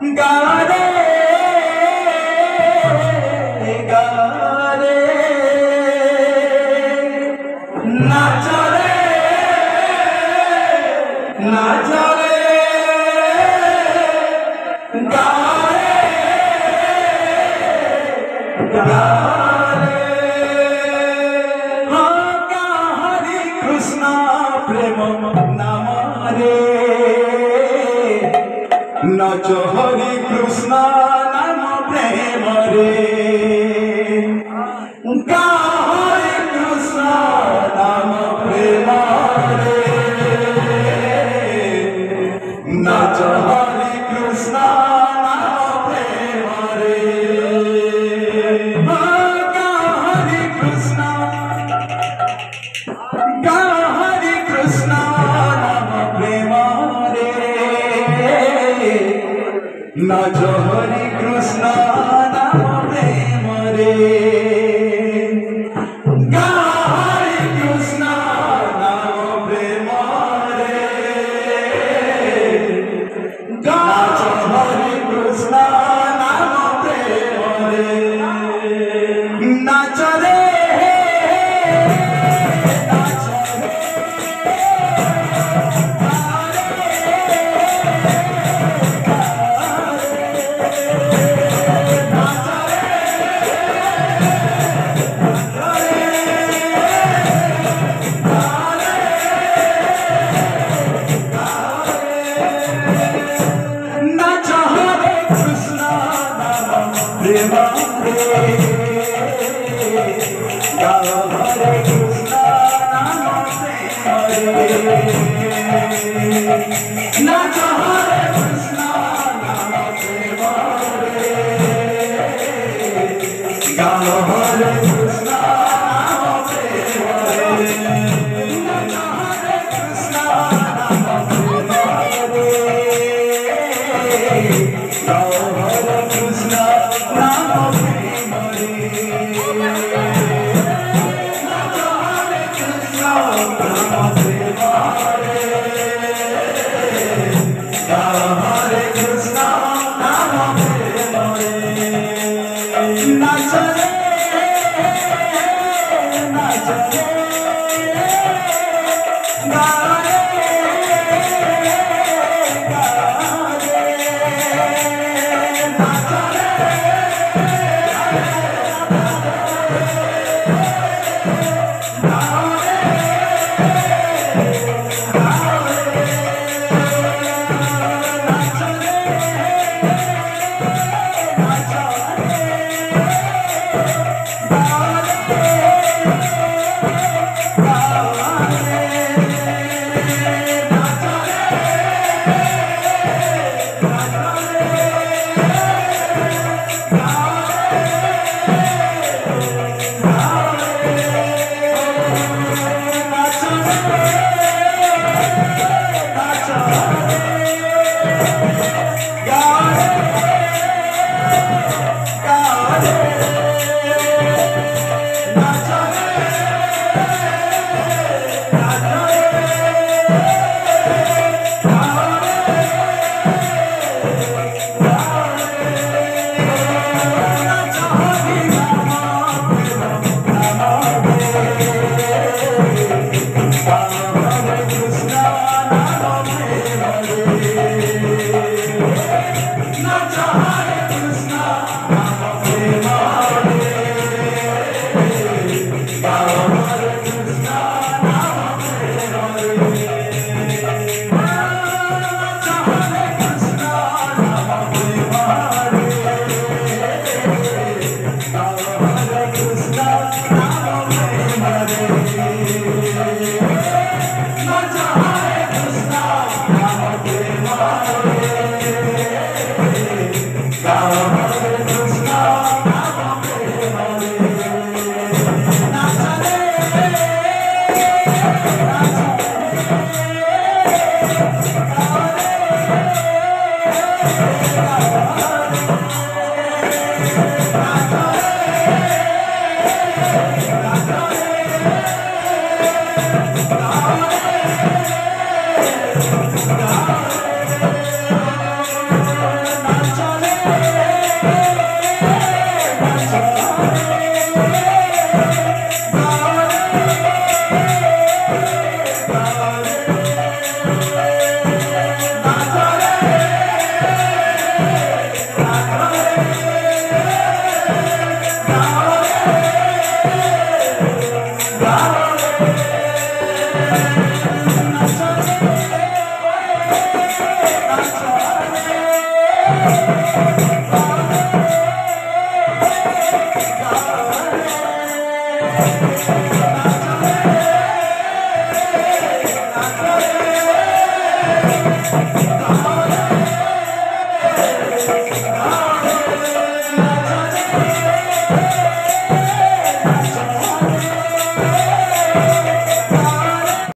गारे गारे नाचो रे नाचो रे गारे गारे हरि कृष्ण प्रेम नाम रे नाचो हरि कृष्ण नाम प्रेम रे हरि कृष्ण नाम प्रेम रे नाचो हरि कृष्ण नाम प्रेम रे हरि कृष्ण नाम प्रेम रे नाचो हरि कृष्ण नाम प्रेम रे हरि कृष्ण नाम प्रेम रे नाचो हरि कृष्ण नाम प्रेम रे नाचो रे प्रेम रे गाओ हरे कृष्ण नाम प्रेम रे नाचो हरे कृष्ण नाम प्रेम रे गाओ हरे कृष्ण नाम प्रेम रे नाचो हरे कृष्ण नाम प्रेम रे गाओ हरे कृष्ण नाम प्रेम रे नाचो हरे कृष्ण नाम प्रेम रे गाओ हरे कृष्ण नाम प्रेम रे नाचो रे नाचो रे गाओ रे गाओ रे नाचो रे Ah